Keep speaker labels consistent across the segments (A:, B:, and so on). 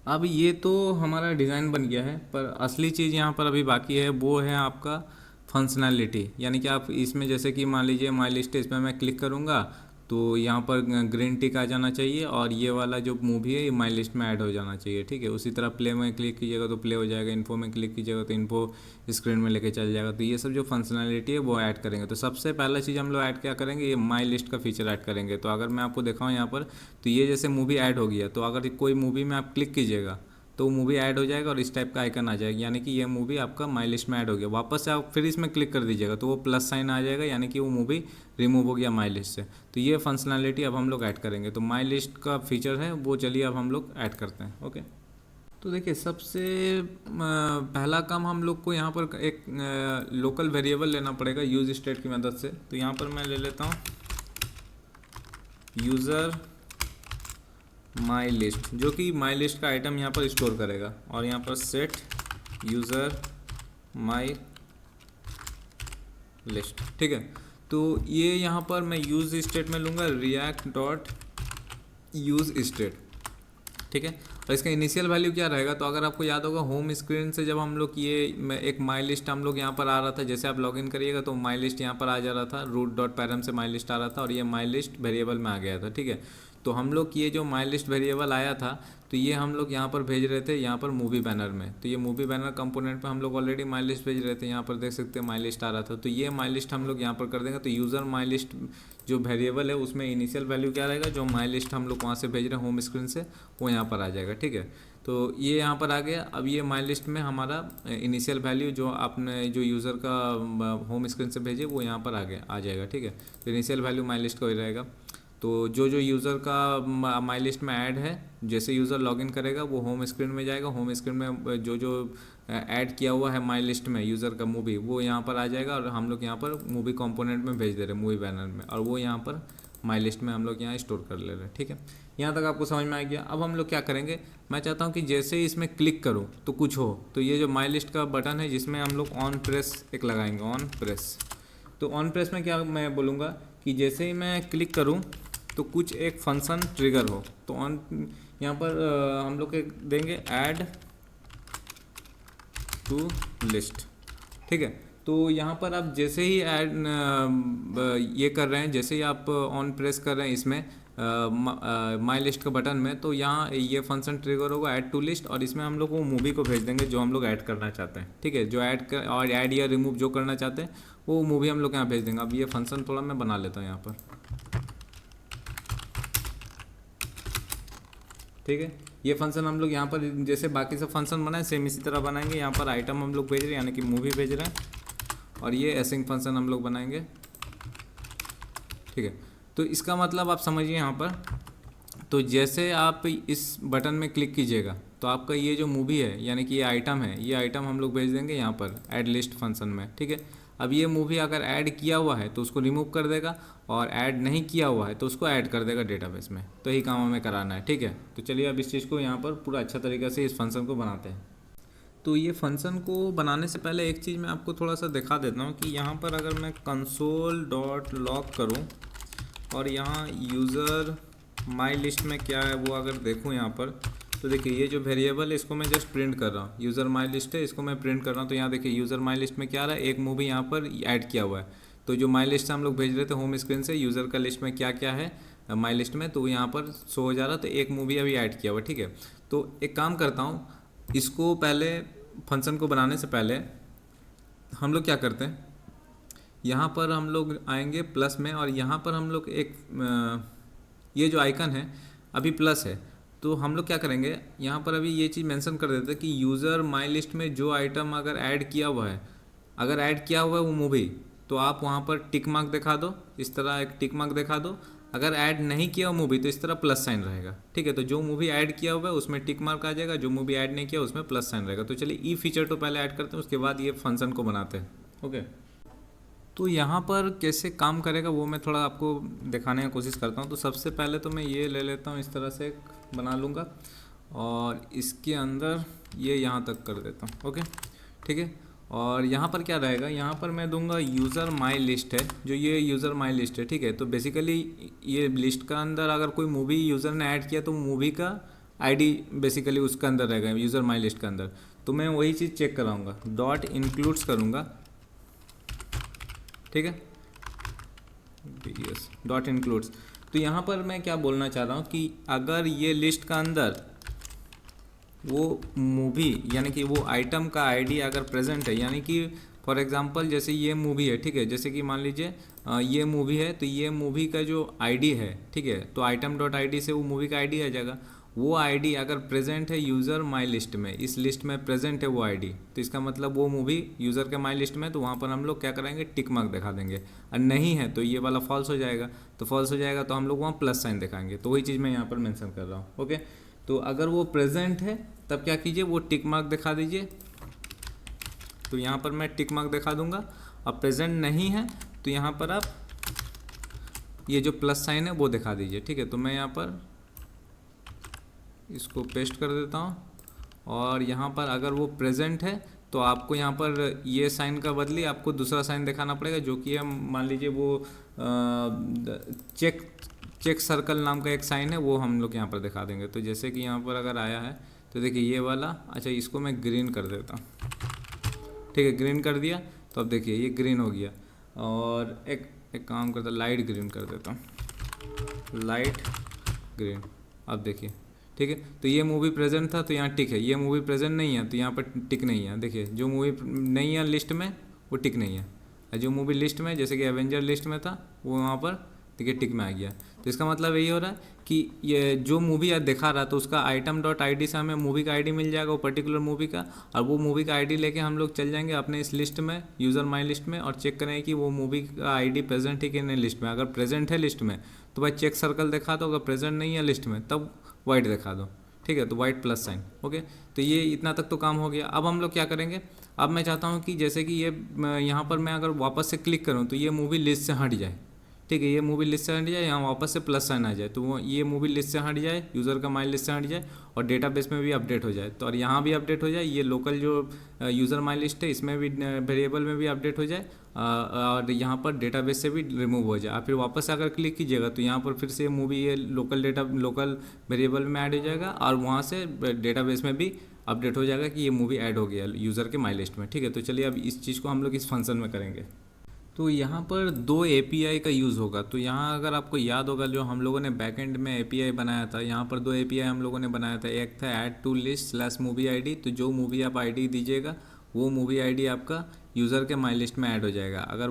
A: अब ये तो हमारा डिज़ाइन बन गया है, पर असली चीज़ यहाँ पर अभी बाकी है, वो है आपका फंक्शनैलिटी। यानी कि आप इसमें जैसे कि मान लीजिए माई लिस्ट है, इसमें मैं क्लिक करूँगा तो यहाँ पर ग्रीन टिक आ जाना चाहिए और ये वाला जो मूवी है ये माई लिस्ट में ऐड हो जाना चाहिए। ठीक है, उसी तरह प्ले में क्लिक कीजिएगा तो प्ले हो जाएगा, इन्फो में क्लिक कीजिएगा तो इन्फो स्क्रीन में लेके चल जाएगा। तो ये सब जो फंक्शनैलिटी है वो ऐड करेंगे। तो सबसे पहला चीज़ हम लोग ऐड क्या करेंगे, ये माई लिस्ट का फीचर ऐड करेंगे। तो अगर मैं आपको दिखाऊँ यहाँ पर, तो ये जैसे मूवी ऐड हो गया, तो अगर कोई मूवी में आप क्लिक कीजिएगा तो वो मूवी ऐड हो जाएगा और इस टाइप का आइकन आ जाएगा, यानी कि ये मूवी आपका माई लिस्ट में ऐड हो गया। वापस से आप फिर इसमें क्लिक कर दीजिएगा तो वो प्लस साइन आ जाएगा, यानी कि वो मूवी रिमूव हो गया माई लिस्ट से। तो ये फंक्शनैलिटी अब हम लोग ऐड करेंगे। तो माई लिस्ट का फीचर है वो, चलिए अब हम लोग ऐड करते हैं। ओके, तो देखिए सबसे पहला काम हम लोग को यहाँ पर एक लोकल वेरिएबल लेना पड़ेगा यूज स्टेट की मदद से। तो यहाँ पर मैं ले लेता हूँ यूज़र माई लिस्ट, जो कि माई लिस्ट का आइटम यहाँ पर स्टोर करेगा। और यहाँ पर सेट यूज़र माई लिस्ट। ठीक है, तो ये यहाँ पर मैं यूज़ स्टेट में लूँगा रिएक्ट डॉट यूज़ स्टेट। ठीक है, और इसका इनिशियल वैल्यू क्या रहेगा, तो अगर आपको याद होगा होम स्क्रीन से जब हम लोग ये एक माई लिस्ट हम लोग यहाँ पर आ रहा था, जैसे आप लॉगिन करिएगा तो माई लिस्ट यहाँ पर आ जा रहा था, रूट डॉट पैरम से माई लिस्ट आ रहा था और ये माई लिस्ट वेरिएबल में आ गया था। ठीक है, तो हम लोग ये जो माई लिस्ट वेरिएबल आया था तो ये हम लोग यहाँ पर भेज रहे थे यहाँ पर मूवी बैनर में। तो ये मूवी बैनर कंपोनेंट पे हम लोग ऑलरेडी माई लिस्ट भेज रहे थे, यहाँ पर देख सकते हैं माई लिस्ट आ रहा था। तो ये माई लिस्ट हम लोग यहाँ पर कर देंगे। तो यूज़र माई लिस्ट जो वेरिएबल है उसमें इनिशियल वैल्यू क्या रहेगा, जो माई लिस्ट हम लोग वहाँ से भेज रहे हैं होम स्क्रीन से, वो यहाँ पर आ जाएगा। ठीक है, तो ये यहाँ पर आ गया। अब ये माई लिस्ट में हमारा इनिशियल वैल्यू जो आपने जो यूज़र का होम स्क्रीन से भेजे वो यहाँ पर आ जाएगा। ठीक है, तो इनिशियल वैल्यू माई लिस्ट का ही रहेगा। तो जो जो यूज़र का माई लिस्ट में ऐड है, जैसे यूज़र लॉगिन करेगा वो होम स्क्रीन में जाएगा, होम स्क्रीन में जो जो ऐड किया हुआ है माई लिस्ट में यूज़र का मूवी वो यहाँ पर आ जाएगा और हम लोग यहाँ पर मूवी कंपोनेंट में भेज दे रहे हैं मूवी बैनर में, और वो यहाँ पर माई लिस्ट में हम लोग यहाँ स्टोर कर ले रहे हैं। ठीक है, यहाँ तक आपको समझ में आ गया। अब हम लोग क्या करेंगे, मैं चाहता हूँ कि जैसे ही इसमें क्लिक करूँ तो कुछ हो, तो ये जो माई लिस्ट का बटन है जिसमें हम लोग ऑन प्रेस एक लगाएंगे, ऑन प्रेस। तो ऑन प्रेस में क्या मैं बोलूँगा कि जैसे ही मैं क्लिक करूँ तो कुछ एक फंक्शन ट्रिगर हो। तो ऑन यहाँ पर हम लोग देंगे ऐड टू लिस्ट। ठीक है, तो यहाँ पर आप जैसे ही ऐड ये कर रहे हैं, जैसे ही आप ऑन प्रेस कर रहे हैं इसमें माई लिस्ट का बटन में, तो यहाँ ये फंक्शन ट्रिगर होगा ऐड टू लिस्ट, और इसमें हम लोग वो मूवी को भेज देंगे जो हम लोग ऐड करना चाहते हैं। ठीक है, जो और ऐड या रिमूव जो करना चाहते हैं वो मूवी हम लोग यहाँ भेज देंगे। अब ये फंक्शन थोड़ा मैं बना लेता हूँ यहाँ पर। ठीक है, ये फंक्शन हम लोग यहाँ पर जैसे बाकी सब फंक्शन बनाए सेम इसी तरह बनाएंगे। यहाँ पर आइटम हम लोग भेज रहे हैं यानी कि मूवी भेज रहे हैं, और ये एसिंग फंक्शन हम लोग बनाएंगे। ठीक है, तो इसका मतलब आप समझिए यहाँ पर, तो जैसे आप इस बटन में क्लिक कीजिएगा तो आपका ये जो मूवी है यानी कि ये आइटम है, ये आइटम हम लोग भेज देंगे यहाँ पर ऐड लिस्ट फंक्शन में। ठीक है, अब ये मूवी अगर ऐड किया हुआ है तो उसको रिमूव कर देगा, और ऐड नहीं किया हुआ है तो उसको ऐड कर देगा डेटाबेस में। तो यही काम हमें कराना है। ठीक है, तो चलिए अब इस चीज़ को यहाँ पर पूरा अच्छा तरीके से इस फंक्शन को बनाते हैं। तो ये फंक्शन को बनाने से पहले एक चीज़ मैं आपको थोड़ा सा दिखा देता हूँ कि यहाँ पर अगर मैं कंसोल डॉट लॉग करूँ और यहाँ यूज़र माई लिस्ट में क्या है वो अगर देखूँ यहाँ पर, तो देखिए ये जो वेरिएबल है इसको मैं जस्ट प्रिंट कर रहा हूँ, यूज़र माई लिस्ट है इसको मैं प्रिंट कर रहा हूँ। तो यहाँ देखिए यूज़र माई लिस्ट में क्या आ रहा है, एक मूवी यहाँ पर ऐड किया हुआ है। तो जो माई लिस्ट से हम लोग भेज रहे थे होम स्क्रीन से यूज़र का लिस्ट में क्या क्या है माई लिस्ट में, तो यहाँ पर शो हो जा रहा, तो एक मूवी अभी ऐड किया हुआ। ठीक है, तो एक काम करता हूँ, इसको पहले फंक्शन को बनाने से पहले हम लोग क्या करते हैं, यहाँ पर हम लोग आएंगे प्लस में, और यहाँ पर हम लोग एक ये जो आइकन है अभी प्लस है, तो हम लोग क्या करेंगे यहाँ पर अभी ये चीज़ मेंशन कर देते हैं कि यूज़र माई लिस्ट में जो आइटम अगर ऐड किया हुआ है, अगर ऐड किया हुआ है वो मूवी, तो आप वहाँ पर टिक मार्क दिखा दो, इस तरह एक टिक मार्क दिखा दो। अगर ऐड नहीं किया हुआ मूवी तो इस तरह प्लस साइन रहेगा। ठीक है, तो जो मूवी ऐड किया हुआ है उसमें टिक मार्क आ जाएगा, जो मूवी ऐड नहीं किया उसमें प्लस साइन रहेगा। तो चलिए ई फीचर तो पहले ऐड करते हैं, उसके बाद ये फंक्शन को बनाते हैं। ओके, तो यहाँ पर कैसे काम करेगा वो मैं थोड़ा आपको दिखाने की कोशिश करता हूँ। तो सबसे पहले तो मैं ये ले लेता हूँ, इस तरह से एक बना लूँगा और इसके अंदर ये यहाँ तक कर देता हूँ। ओके, ठीक है, और यहाँ पर क्या रहेगा, यहाँ पर मैं दूंगा यूज़र माई लिस्ट है, जो ये यूज़र माई लिस्ट है। ठीक है, तो बेसिकली ये लिस्ट का अंदर अगर कोई मूवी यूज़र ने ऐड किया तो मूवी का आईडी बेसिकली उसके अंदर रहेगा, यूज़र माई लिस्ट के अंदर। तो मैं वही चीज़ चेक कराऊंगा, डॉट इंक्लूड्स करूँगा, ठीक है, यस डॉट इंक्लूड्स। तो यहाँ पर मैं क्या बोलना चाह रहा हूँ कि अगर ये लिस्ट का अंदर वो मूवी यानी कि वो आइटम का आईडी अगर प्रेजेंट है, यानी कि फॉर एग्जांपल जैसे ये मूवी है, ठीक है, जैसे कि मान लीजिए ये मूवी है, तो ये मूवी का जो आईडी है, ठीक है, तो आइटम डॉट आईडी से वो मूवी का आईडी आ जाएगा। वो आईडी अगर प्रेजेंट है यूज़र माई लिस्ट में, इस लिस्ट में प्रेजेंट है वो आईडी, तो इसका मतलब वो मूवी यूज़र के माई लिस्ट में, तो वहाँ पर हम लोग क्या कराएंगे, टिक मार्क दिखा देंगे। और नहीं है तो ये वाला फॉल्स हो जाएगा, तो फॉल्स हो जाएगा तो हम लोग वहाँ प्लस साइन दिखाएंगे। तो वही चीज़ मैं यहाँ पर मेंशन कर रहा हूँ। ओके, तो अगर वो प्रेजेंट है तब क्या कीजिए, वो टिक मार्क दिखा दीजिए। तो यहाँ पर मैं टिक मार्क दिखा दूंगा। अब प्रेजेंट नहीं है तो यहाँ पर आप ये जो प्लस साइन है वो दिखा दीजिए, ठीक है। तो मैं यहाँ पर इसको पेस्ट कर देता हूँ, और यहाँ पर अगर वो प्रेजेंट है तो आपको यहाँ पर ये साइन का बदले आपको दूसरा साइन दिखाना पड़ेगा, जो कि हम मान लीजिए वो चेक सर्कल नाम का एक साइन है, वो हम लोग यहाँ पर दिखा देंगे। तो जैसे कि यहाँ पर अगर आया है तो देखिए ये वाला, अच्छा इसको मैं ग्रीन कर देता हूँ, ठीक है, ग्रीन कर दिया। तो अब देखिए ये ग्रीन हो गया, और एक काम करता, लाइट ग्रीन कर देता हूँ, लाइट ग्रीन। अब देखिए, ठीक है, तो ये मूवी प्रेजेंट था तो यहाँ टिक है, ये मूवी प्रेजेंट नहीं है तो यहाँ पर टिक नहीं है। देखिए जो मूवी नहीं है लिस्ट में वो टिक नहीं है, जो मूवी लिस्ट में जैसे कि एवेंजर लिस्ट में था वो वहाँ पर देखिए टिक में आ गया। तो इसका मतलब यही हो रहा है कि ये जो मूवी आज दिखा रहा तो उसका आइटम डॉट आईडी से हमें मूवी का आईडी मिल जाएगा, वो पर्टिकुलर मूवी का, और वो मूवी का आईडी लेके हम लोग चल जाएंगे अपने इस लिस्ट में, यूज़र माई लिस्ट में, और चेक करेंगे कि वो मूवी का आईडी प्रेजेंट है कि नहीं लिस्ट में। अगर प्रेजेंट है लिस्ट में तो भाई चेक सर्कल दिखा दो, अगर प्रेजेंट नहीं है लिस्ट में तब वाइट दिखा दो, ठीक है, तो वाइट प्लस साइन। ओके, तो ये इतना तक तो काम हो गया। अब हम लोग क्या करेंगे, अब मैं चाहता हूँ कि जैसे कि ये यहाँ पर मैं अगर वापस से क्लिक करूँ तो ये मूवी लिस्ट से हट जाए, ठीक है, ये मूवी लिस्ट से हट जाए, यहाँ वापस से प्लस साइन आ जाए, तो वो ये मूवी लिस्ट से हट जाए, यूज़र का माई लिस्ट से हट जाए, और डेटाबेस में भी अपडेट हो जाए, तो और यहाँ भी अपडेट हो जाए, ये लोकल जो यूज़र माई लिस्ट है इसमें भी वेरिएबल में भी अपडेट हो जाए, और यहाँ पर डेटाबेस से भी रिमूव हो जाए। आप फिर वापस से अगर क्लिक कीजिएगा तो यहाँ पर फिर से मूवी ये लोकल वेरिएबल में ऐड हो जाएगा, और वहाँ से डेटाबेस में भी अपडेट हो जाएगा कि ये मूवी ऐड हो गया यूज़र के माई लिस्ट में, ठीक है। तो चलिए अब इस चीज़ को हम लोग इस फंक्शन में करेंगे। तो यहाँ पर 2 API का यूज़ होगा। तो यहाँ अगर आपको याद होगा जो हम लोगों ने बैकएंड में API बनाया था, यहाँ पर 2 API हम लोगों ने बनाया था। एक था add to list slash movie ID, तो जो मूवी आप ID दीजिएगा वो मूवी ID आपका यूज़र के माई लिस्ट में ऐड हो जाएगा। अगर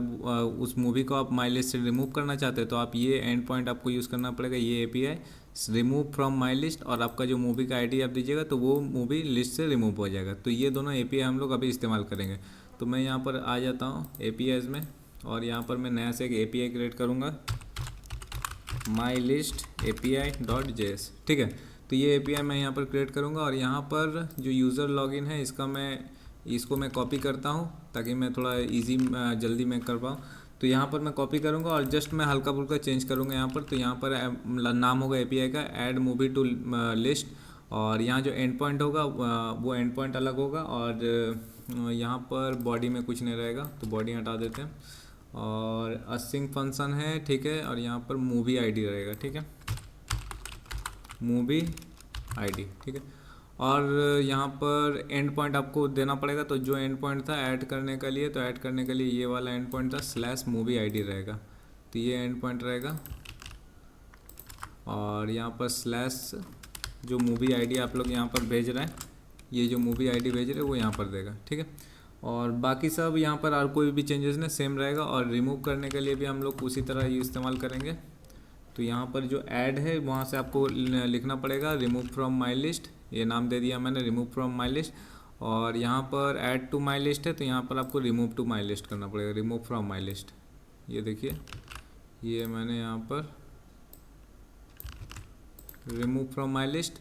A: उस मूवी को आप माई लिस्ट से रिमूव करना चाहते हैं तो आप ये एंड पॉइंट आपको यूज़ करना पड़ेगा, ये API remove from my list, और आपका जो मूवी का ID आप दीजिएगा तो वो मूवी लिस्ट से रिमूव हो जाएगा। तो ये दोनों API हम लोग अभी इस्तेमाल करेंगे। तो मैं यहाँ पर आ जाता हूँ APIs में, और यहाँ पर मैं नया से एक API क्रिएट करूँगा, माई लिस्ट API.js, ठीक है। तो ये API मैं यहाँ पर क्रिएट करूँगा, और यहाँ पर जो यूज़र लॉगिन है इसको मैं कॉपी करता हूँ ताकि मैं थोड़ा इजी जल्दी मैं कर पाऊँ। तो यहाँ पर मैं कॉपी करूँगा और जस्ट मैं हल्का फुल्का चेंज करूँगा यहाँ पर। तो यहाँ पर नाम होगा API का ऐड मूवी टू लिस्ट, और यहाँ जो एंड पॉइंट होगा वो एंड पॉइंट अलग होगा, और यहाँ पर बॉडी में कुछ नहीं रहेगा तो बॉडी हटा देते हैं, और असिंक फंक्शन है, ठीक है, और यहाँ पर मूवी ID रहेगा, ठीक है, मूवी ID, ठीक है। और यहाँ पर एंड पॉइंट आपको देना पड़ेगा। तो जो एंड पॉइंट था ऐड करने के लिए, तो ऐड करने के लिए ये वाला एंड पॉइंट था स्लैश मूवी ID रहेगा, तो ये एंड पॉइंट रहेगा, और यहाँ पर स्लैश जो मूवी ID आप लोग यहाँ पर भेज रहे हैं, ये जो मूवी ID भेज रहे हैं वो यहाँ पर देगा, ठीक है। और बाकी सब यहाँ पर और कोई भी चेंजेस नहीं, सेम रहेगा। और रिमूव करने के लिए भी हम लोग उसी तरह ही इस्तेमाल करेंगे। तो यहाँ पर जो ऐड है वहाँ से आपको लिखना पड़ेगा रिमूव फ्रॉम माई लिस्ट, ये नाम दे दिया मैंने, रिमूव फ्रॉम माई लिस्ट। और यहाँ पर ऐड टू माई लिस्ट है तो यहाँ पर आपको रिमूव टू माई लिस्ट करना पड़ेगा, रिमूव फ्रॉम माई लिस्ट। ये देखिए ये मैंने यहाँ पर रिमूव फ्रॉम माई लिस्ट,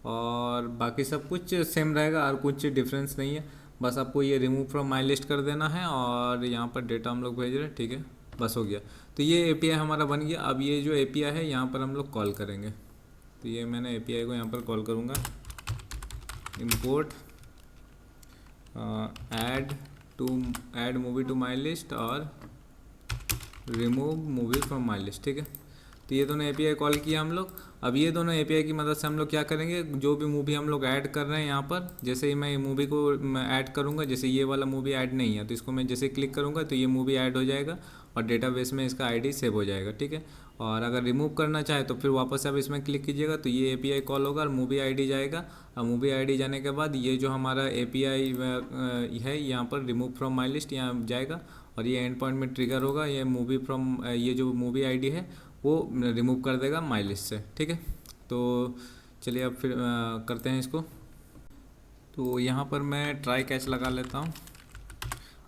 A: और बाकी सब कुछ सेम रहेगा और कुछ डिफरेंस नहीं है। बस आपको ये रिमूव फ्रॉम माई लिस्ट कर देना है, और यहाँ पर डेटा हम लोग भेज रहे हैं, ठीक है, बस हो गया। तो ये API हमारा बन गया। अब ये जो API है यहाँ पर हम लोग कॉल करेंगे। तो ये मैंने API को यहाँ पर कॉल करूँगा, import add movie to my list और remove movie from my list, ठीक है। तो ये दोनों एपीआई कॉल किया हम लोग। अब ये दोनों एपीआई की मदद से हम लोग क्या करेंगे, जो भी मूवी हम लोग ऐड कर रहे हैं यहाँ पर, जैसे ही मैं मूवी को ऐड करूँगा, जैसे ये वाला मूवी ऐड नहीं है तो इसको मैं जैसे क्लिक करूँगा तो ये मूवी ऐड हो जाएगा और डेटाबेस में इसका आईडी सेव हो जाएगा, ठीक है। और अगर रिमूव करना चाहे तो फिर वापस से आप इसमें क्लिक कीजिएगा तो ये एपीआई कॉल होगा और मूवी आईडी जाएगा। और मूवी आईडी जाने के बाद ये जो हमारा एपीआई है यहाँ पर रिमूव फ्रॉम माई लिस्ट यहाँ जाएगा और ये एंड पॉइंट में ट्रिगर होगा, ये मूवी फ्रॉम ये जो मूवी आईडी है वो रिमूव कर देगा माई लिस्ट से, ठीक है। तो चलिए अब फिर करते हैं इसको। तो यहाँ पर मैं ट्राई कैच लगा लेता हूँ।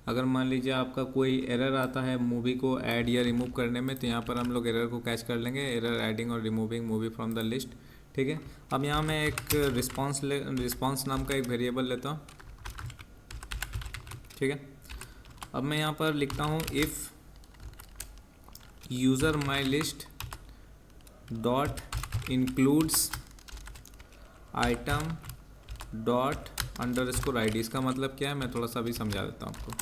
A: अगर मान लीजिए आपका कोई एरर आता है मूवी को ऐड या रिमूव करने में, तो यहाँ पर हम लोग एरर को कैच कर लेंगे, एरर एडिंग और removing movie from the list, ठीक है। अब यहाँ मैं एक रिस्पॉन्स नाम का एक वेरिएबल लेता हूँ, ठीक है। अब मैं यहाँ पर लिखता हूँ if user my list dot includes item dot underscore ID. इसका मतलब क्या है मैं थोड़ा सा अभी समझा देता हूँ आपको।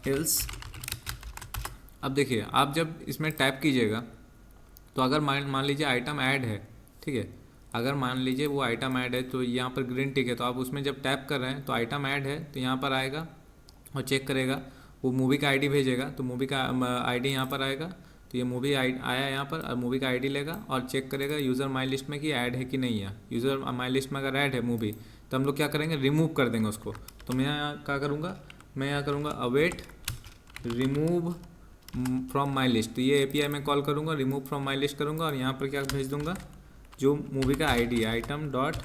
A: एल्स, अब देखिए आप जब इसमें टैप कीजिएगा तो अगर मान लीजिए आइटम ऐड है, ठीक है, अगर मान लीजिए वो आइटम ऐड है तो यहाँ पर ग्रीन टिक है, तो आप उसमें जब टैप कर रहे हैं तो आइटम ऐड है तो यहाँ पर आएगा और चेक करेगा, वो मूवी का आईडी भेजेगा तो मूवी का आईडी यहाँ पर आएगा। तो ये मूवी आया यहाँ पर और मूवी का आईडी लेगा और चेक करेगा यूज़र माई लिस्ट में कि ऐड है कि नहीं है। यूज़र माई लिस्ट में अगर ऐड है मूवी तो हम लोग क्या करेंगे, रिमूव कर देंगे उसको। तो मैं यहाँ क्या करूँगा, मैं यहाँ करूँगा await remove from my list. तो ये एपीआई में कॉल करूँगा, रिमूव फ्रॉम माई लिस्ट करूँगा और यहाँ पर क्या भेज दूँगा, जो मूवी का आईडी है आइटम डॉट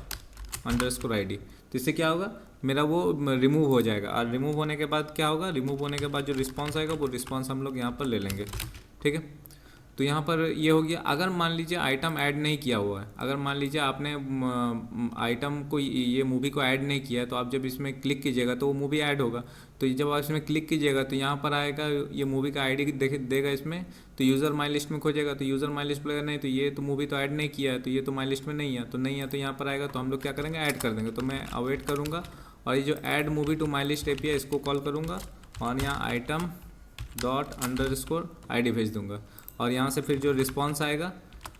A: अंडरस्कोर आईडी। तो इससे क्या होगा, मेरा वो रिमूव हो जाएगा। और रिमूव होने के बाद क्या होगा, रिमूव होने के बाद जो रिस्पांस आएगा वो रिस्पांस हम लोग यहाँ पर ले लेंगे, ठीक है। तो यहाँ पर ये हो गया। अगर मान लीजिए आइटम ऐड नहीं किया हुआ है, अगर मान लीजिए आपने आइटम को ये मूवी को ऐड नहीं किया है, तो आप जब इसमें क्लिक कीजिएगा तो वो मूवी ऐड होगा। तो जब आप इसमें क्लिक कीजिएगा तो यहाँ पर आएगा ये मूवी का आईडी देगा इसमें, तो यूज़र माई लिस्ट में खोजेगा तो यूज़र माई लिस्ट बोलेगा नहीं तो ये तो मूवी तो ऐड नहीं किया है, तो ये तो माई लिस्ट में नहीं है, तो नहीं है तो यहाँ पर आएगा। तो हम लोग क्या करेंगे, ऐड कर देंगे। तो मैं अवेट करूँगा और ये जो add movie to my list API इसको कॉल करूँगा और यहाँ आइटम डॉट अंडरस्कोर आईडी भेज दूँगा और यहाँ से फिर जो रिस्पांस आएगा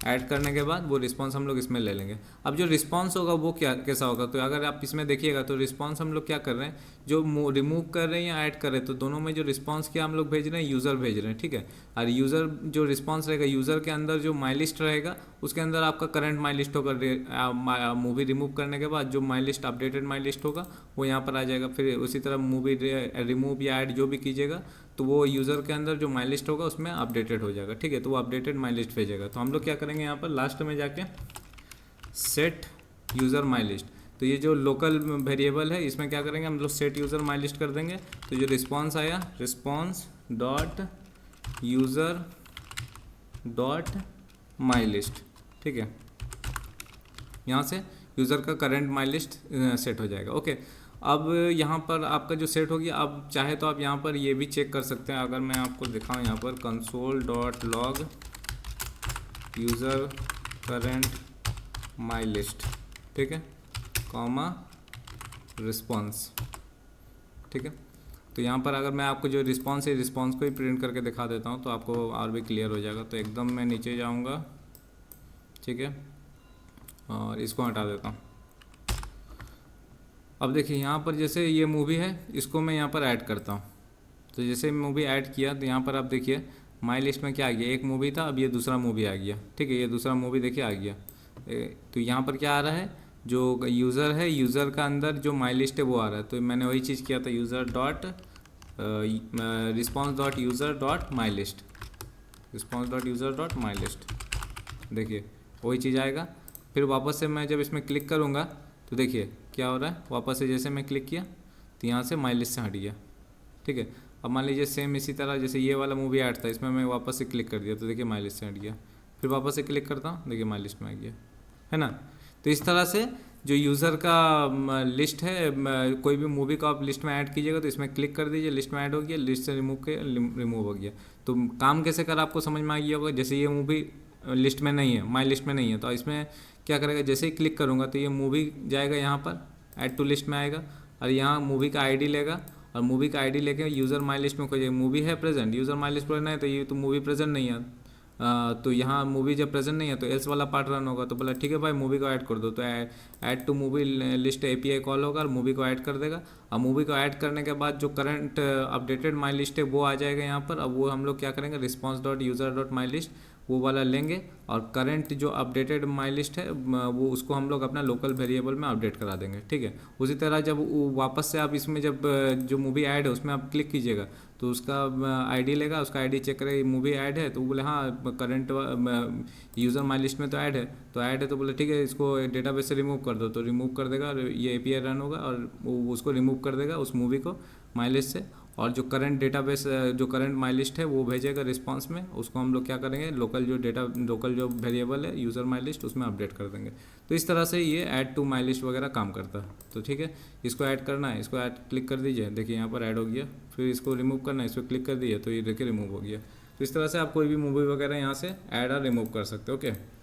A: ऐड करने के बाद वो रिस्पांस हम लोग इसमें ले लेंगे। अब जो रिस्पांस होगा वो कैसा होगा, तो अगर आप इसमें देखिएगा तो रिस्पांस हम लोग क्या कर रहे हैं, जो रिमूव कर रहे हैं या ऐड कर रहे हैं, तो दोनों में जो रिस्पांस क्या हम लोग भेज रहे हैं, यूज़र भेज रहे हैं, ठीक है। और यूज़र जो रिस्पांस रहेगा, यूज़र के अंदर जो माई लिस्ट रहेगा उसके अंदर आपका करंट माई लिस्ट होगा। मूवी रिमूव करने के बाद जो my list updated my list होगा वो यहाँ पर आ जाएगा। फिर उसी तरह मूवी रिमूव या ऐड जो भी कीजिएगा तो वो यूज़र के अंदर जो माई लिस्ट होगा उसमें अपडेटेड हो जाएगा, ठीक है। तो वो अपडेटेड माई लिस्ट भेजेगा। तो हम लोग क्या करेंगे, यहाँ पर लास्ट में जाके सेट यूज़र माई लिस्ट, तो ये जो लोकल वेरिएबल है इसमें क्या करेंगे हम लोग, सेट यूज़र माई लिस्ट कर देंगे। तो जो रिस्पांस आया, रिस्पांस डॉट यूज़र डॉट माई लिस्ट, ठीक है, यहाँ से यूज़र का करंट माई लिस्ट सेट हो जाएगा। ओके, अब यहाँ पर आपका जो सेट हो गया, अब चाहे तो आप यहाँ पर ये भी चेक कर सकते हैं। अगर मैं आपको दिखाऊँ यहाँ पर console dot log user current माई लिस्ट, ठीक है, कॉमा रिस्पॉन्स, ठीक है। तो यहाँ पर अगर मैं आपको जो रिस्पॉन्स है रिस्पॉन्स को ही प्रिंट करके दिखा देता हूँ तो आपको और भी क्लियर हो जाएगा। तो एकदम मैं नीचे जाऊँगा, ठीक है, और इसको हटा देता हूँ। अब देखिए यहाँ पर जैसे ये मूवी है इसको मैं यहाँ पर ऐड करता हूँ। तो जैसे मूवी ऐड किया तो यहाँ पर आप देखिए माई लिस्ट में क्या आ गया, एक मूवी था, अब ये दूसरा मूवी आ गया, ठीक है, ये दूसरा मूवी देखिए आ गया। तो यहाँ पर क्या आ रहा है, जो यूज़र है, यूज़र का अंदर जो माई लिस्ट है वो आ रहा है। तो मैंने वही चीज़ किया था, user dot response dot user dot my list, response dot user dot my list, देखिए वही चीज़ आएगा। फिर वापस से मैं जब इसमें क्लिक करूँगा तो देखिए क्या हो रहा है, वापस से जैसे मैं क्लिक किया तो यहाँ से माई लिस्ट से हट गया, ठीक है। अब मान लीजिए सेम इसी तरह जैसे ये वाला मूवी ऐड था, इसमें मैं वापस से क्लिक कर दिया तो देखिए माई लिस्ट से हट गया। फिर वापस से क्लिक करता हूँ, देखिए माई लिस्ट में आ गया, है ना। तो इस तरह से जो यूज़र का लिस्ट है, कोई भी मूवी को आप लिस्ट में ऐड कीजिएगा तो इसमें क्लिक कर दीजिए, लिस्ट में ऐड हो गया, लिस्ट से रिमूव हो गया। तो काम कैसे कर आपको समझ में आ गया होगा। जैसे ये मूवी लिस्ट में नहीं है, माई लिस्ट में नहीं है, तो इसमें क्या करेगा, जैसे ही क्लिक करूँगा तो ये मूवी जाएगा यहाँ पर ऐड टू लिस्ट में आएगा और यहाँ मूवी का आईडी लेगा और मूवी का आईडी लेके यूज़र माई लिस्ट में खोजेगा, मूवी है प्रेजेंट, यूज़र माई लिस्ट पर नहीं है तो ये तो मूवी प्रेजेंट नहीं है, तो यहाँ मूवी जब प्रेजेंट नहीं है तो एल्स वाला पार्ट रन होगा। तो बोला ठीक है भाई मूवी को ऐड कर दो, तो add to movie list API call होगा और मूवी को ऐड कर देगा। अब मूवी को ऐड करने के बाद जो करंट अपडेटेड माई लिस्ट है वो आ जाएगा यहाँ पर। अब वो हम लोग क्या करेंगे, response dot user dot my list वो वाला लेंगे और करंट जो अपडेटेड माई लिस्ट है वो उसको हम लोग अपना लोकल वेरिएबल में अपडेट करा देंगे, ठीक है। उसी तरह जब वापस से आप इसमें जब जो मूवी ऐड है उसमें आप क्लिक कीजिएगा तो उसका आईडी लेगा, उसका आईडी चेक करेगा मूवी ऐड है तो बोले हाँ करंट यूज़र माई लिस्ट में तो ऐड है, तो बोले ठीक है इसको डेटाबेस से रिमूव कर दो, तो रिमूव कर देगा और ये एपीआई रन होगा और वो उसको रिमूव कर देगा उस मूवी को माई लिस्ट से। और जो करंट डेटाबेस जो करंट माई लिस्ट है वो भेजेगा रिस्पांस में, उसको हम लोग क्या करेंगे लोकल जो वेरिएबल है यूज़र माई लिस्ट उसमें अपडेट कर देंगे। तो इस तरह से ये ऐड टू माई लिस्ट वगैरह काम करता है। तो ठीक है, इसको ऐड करना है, इसको ऐड क्लिक कर दीजिए, देखिए यहाँ पर ऐड हो गया। फिर इसको रिमूव करना है, इस पर क्लिक कर दीजिए तो ये देखिए रिमूव हो गया। तो इस तरह से आप कोई भी मूवी वगैरह यहाँ से ऐड और रिमूव कर सकते हो। ओके।